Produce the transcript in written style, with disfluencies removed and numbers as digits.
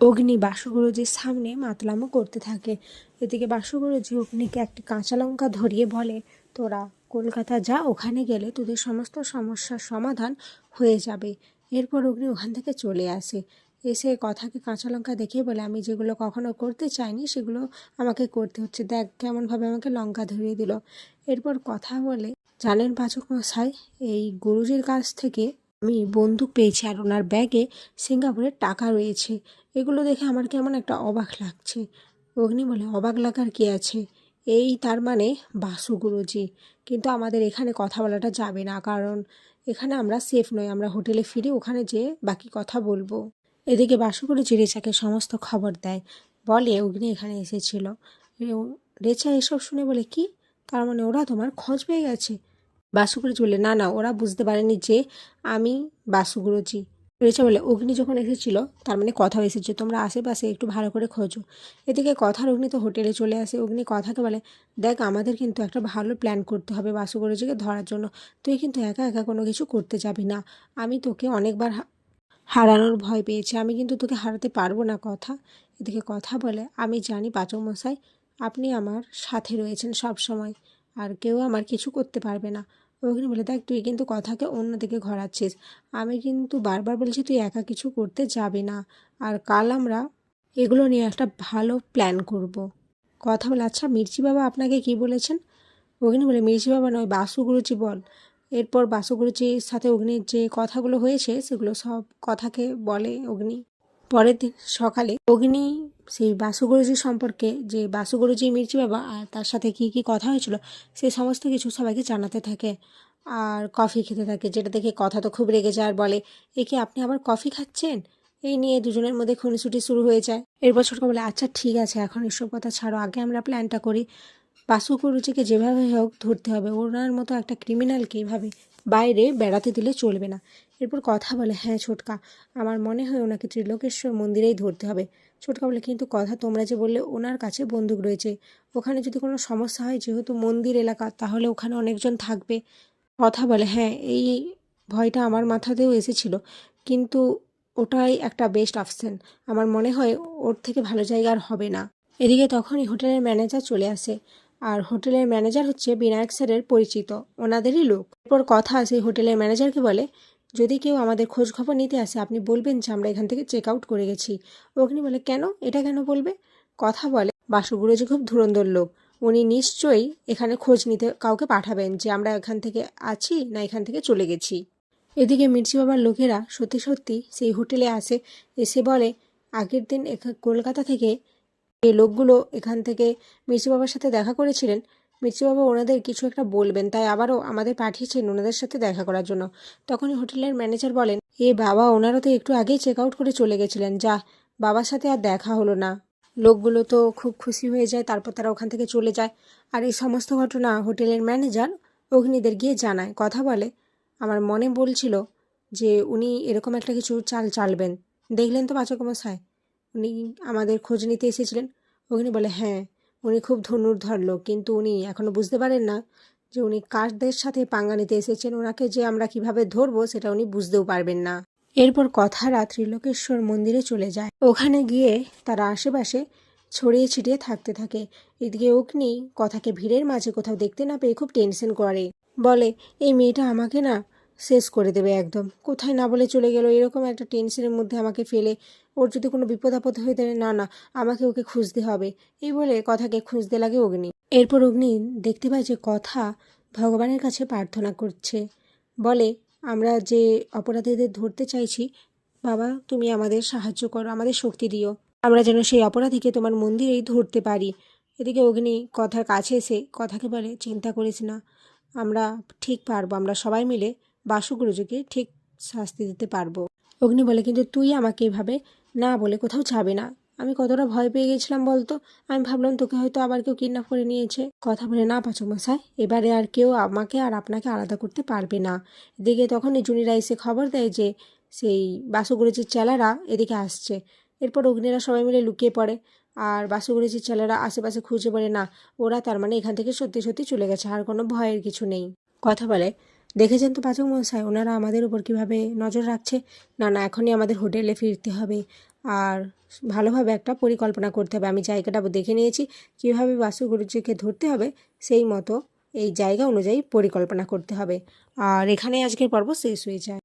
অগ্নি বাসুগুরুজির সামনে মাতলামো করতে থাকে। এদিকে বাসুগুরুজি অগ্নিকে একটি কাঁচা লঙ্কা ধরিয়ে বলে, তোরা কলকাতা যা, ওখানে গেলে তোদের সমস্ত সমস্যার সমাধান হয়ে যাবে। এরপর অগ্নি ওখান থেকে চলে আসে। এসে কথাকে কাঁচা লঙ্কা দেখে বলে, আমি যেগুলো কখনো করতে চাইনি সেগুলো আমাকে করতে হচ্ছে, দেখ কেমনভাবে আমাকে লঙ্কা ধরিয়ে দিল। এরপর কথা বলে, জানেন পাচক মশাই, এই গুরুজির কাছ থেকে আমি বন্দুক পেয়েছি আর ওনার ব্যাগে সিঙ্গাপুরের টাকা রয়েছে। এগুলো দেখে আমার কেমন একটা অবাক লাগছে। অগ্নি বলে, অবাক লাগার কি আছে, এই তার মানে বাসু গুরুজি। কিন্তু আমাদের এখানে কথা বলাটা যাবে না, কারণ এখানে আমরা সেফ নই। আমরা হোটেলে ফিরে ওখানে যেয়ে বাকি কথা বলবো। এদিকে বাসু গুরুজি রেচাকে সমস্ত খবর দেয়, বলে অগ্নি এখানে এসেছিল। রেচা এসব শুনে বলে, কি, তার মানে ওরা তোমার খোঁজ পেয়ে গেছে? বাসু গুরুজি বলে, না না, ওরা বুঝতে পারেনি যে আমি বাসু গুরুজি। রেচা বলে, অগ্নি যখন এসেছিল তার মানে কথাও এসেছে, তোমরা আশেপাশে একটু ভালো করে খোঁজো। এদিকে কথার অগ্নি তো হোটেলে চলে আসে। অগ্নি কথাকে বলে, দেখ আমাদের কিন্তু একটা ভালো প্ল্যান করতে হবে বাসু গুরুজিকে ধরার জন্য। তুই কিন্তু একা একা কোনো কিছু করতে যাবি না। আমি তোকে অনেকবার হারানোর ভয় পেয়েছি, আমি কিন্তু তোকে হারাতে পারবো না। কথা এদিকে কথা বলে, আমি জানি পাচক মশাই, আপনি আমার সাথে রয়েছেন সব সময়, আর কেউ আমার কিছু করতে পারবে না। অগ্নি বলে, দেখ তুই কিন্তু কথাকে অন্যদিকে ঘোরাচ্ছিস। আমি কিন্তু বারবার বলছি তুই একা কিছু করতে যাবি না, আর কাল আমরা এগুলো নিয়ে একটা ভালো প্ল্যান করব। কথা বলে, আচ্ছা মির্চি বাবা আপনাকে কি বলেছেন? অগ্নি বলে, মির্চি বাবা নয়, বাসু গুরুজি বল। এরপর বাসু গুরুজির সাথে অগ্নির যে কথাগুলো হয়েছে সেগুলো সব কথাকে বলে অগ্নি। পরের দিন সকালে অগ্নি সেই বাসু গুরুজি সম্পর্কে, যে বাসু গুরুজি মির্চি বাবা আর তার সাথে কি কি কথা হয়েছিল সেই সমস্ত কিছু সবাইকে জানাতে থাকে। আর কফি খেতে থাকে, যেটা দেখে কথা তো খুব রেগে যায় আর বলে, এ কি আপনি আবার কফি খাচ্ছেন? এই নিয়ে দুজনের মধ্যে খুনসুটি শুরু হয়ে যায়। এরপর ছোটকা বলে, আচ্ছা ঠিক আছে, এখন এসব কথা ছাড়ো, আগে আমরা প্ল্যানটা করি। বাসু গুরুজিকে যেভাবে হোক ধরতে হবে, ওনার মতো একটা ক্রিমিনালকে এভাবে বাইরে বেড়াতে দিলে চলবে না। এরপর কথা বলে, হ্যাঁ ছোটকা, আমার মনে হয় ওনাকে ত্রিলোকেশ্বর মন্দিরেই ধরতে হবে। ছোটকা বলে, কিন্তু কথা তোমরা যে বললে ওনার কাছে বন্দুক রয়েছে, ওখানে যদি কোনো সমস্যা হয়, যেহেতু মন্দির এলাকা, তাহলে ওখানে অনেকজন থাকবে। কথা বলে, হ্যাঁ এই ভয়টা আমার মাথাতেও এসেছিল, কিন্তু ওটাই একটা বেস্ট অপশন। আমার মনে হয় ওর থেকে ভালো জায়গা আর হবে না। এদিকে তখনই হোটেলের ম্যানেজার চলে আসে, আর হোটেলের ম্যানেজার হচ্ছে বিনায়ক স্যারের পরিচিত, ওনাদেরই লোক। এরপর কথা সেই হোটেলের ম্যানেজারকে বলে, যদি কেউ আমাদের খোঁজ খবর নিতে আসে আপনি বলবেন যে আমরা এখান থেকে চেক আউট করে গেছি। অগ্নি বলে, কেন, এটা কেন বলবে? কথা বলে, বাসু গুরুজি খুব ধুরন্ধর লোক, উনি নিশ্চয়ই এখানে খোঁজ নিতে কাউকে পাঠাবেন যে আমরা এখান থেকে আছি না এখান থেকে চলে গেছি। এদিকে মির্চি বাবার লোকেরা সত্যি সত্যি সেই হোটেলে আসে, এসে বলে, আগের দিন কলকাতা থেকে এই লোকগুলো এখান থেকে মির্চি বাবার সাথে দেখা করেছিলেন, মির্চি বাবা ওনাদের কিছু একটা বলবেন, তাই আবারও আমাদের পাঠিয়েছেন ওনাদের সাথে দেখা করার জন্য। তখনই হোটেলের ম্যানেজার বলেন, এ বাবা, ওনারা তো একটু আগেই চেক আউট করে চলে গেছিলেন, যা বাবার সাথে আর দেখা হলো না। লোকগুলো তো খুব খুশি হয়ে যায়, তারপর তারা ওখান থেকে চলে যায়। আর এই সমস্ত ঘটনা হোটেলের ম্যানেজার অগ্নিদের গিয়ে জানায়। কথা বলে, আমার মনে বলছিল যে উনি এরকম একটা কিছু চাল চালবেন। দেখলেন তো পাচক মশাই, উনি আমাদের খোঁজ নিতে এসেছিলেন। অগ্নি বলে, হ্যাঁ উনি খুব ধনুর্ধর লোক, কিন্তু উনি এখনও বুঝতে পারেন না যে উনি কারদের সাথে পাঙ্গা নিতে এসেছেন। ওনাকে যে আমরা কিভাবে ধরবো সেটা উনি বুঝতেও পারবেন না। এরপর কথারা ত্রিলোকেশ্বর মন্দিরে চলে যায়। ওখানে গিয়ে তারা আশেপাশে ছড়িয়ে ছিটিয়ে থাকতে থাকে। এদিকে অগ্নি কথাকে ভিড়ের মাঝে কোথাও দেখতে না পেয়ে খুব টেনশন করে, বলে, এই মেয়েটা আমাকে না শেষ করে দেবে একদম, কোথায় না বলে চলে গেল, এরকম একটা টেনশনের মধ্যে আমাকে ফেলে। ওর যদি কোনো বিপদ আপদ হয়ে যায়, না না, আমাকে ওকে খুঁজতে হবে। এই বলে কথাকে খুঁজতে লাগে অগ্নি। এরপর অগ্নি দেখতে পায় যে কথা ভগবানের কাছে প্রার্থনা করছে, বলে, আমরা যে অপরাধীদের ধরতে চাইছি, বাবা তুমি আমাদের সাহায্য করো, আমাদের শক্তি দিও, আমরা যেন সেই অপরাধীকে তোমার মন্দিরেই ধরতে পারি। এদিকে অগ্নি কথার কাছে এসে কথাকে বলে, চিন্তা করিস না, আমরা ঠিক পারবো, আমরা সবাই মিলে বাসু গুরুজিকে ঠিক শাস্তি দিতে পারবো। অগ্নি বলে, কিন্তু তুই আমাকে এভাবে না বলে কোথাও যাবে না। আমি কতটা ভয় পেয়ে গেছিলাম বলতো, আমি ভাবলাম তোকে হয়তো আবার কেউ কিডন্যাপ করে নিয়েছে। কথা বলে, না পাচক মশাই, এবারে আর কেউ আমাকে আর আপনাকে আলাদা করতে পারবে না। এদিকে তখনই জুনিরা এসে খবর দেয় যে সেই বাসু গুরুজির চেলারা এদিকে আসছে। এরপর অগ্নিরা সবাই মিলে লুকিয়ে পড়ে, আর বাসু গুরুজির চেলারা আশেপাশে খুঁজে বলে, না ওরা তার মানে এখান থেকে সত্যি সত্যি চলে গেছে, আর কোনো ভয়ের কিছু নেই। কথা বলে, দেখেছেন তো পাচক মশাই, ওনারা আমাদের উপর কীভাবে নজর রাখছে। না না, এখনই আমাদের হোটেলে ফিরতে হবে, আর ভালোভাবে একটা পরিকল্পনা করতে হবে। আমি জায়গাটা দেখে নিয়েছি, কীভাবে বাসু গুরুজিকে ধরতে হবে সেই মতো এই জায়গা অনুযায়ী পরিকল্পনা করতে হবে। আর এখানেই আজকের পর্ব শেষ হয়ে যায়।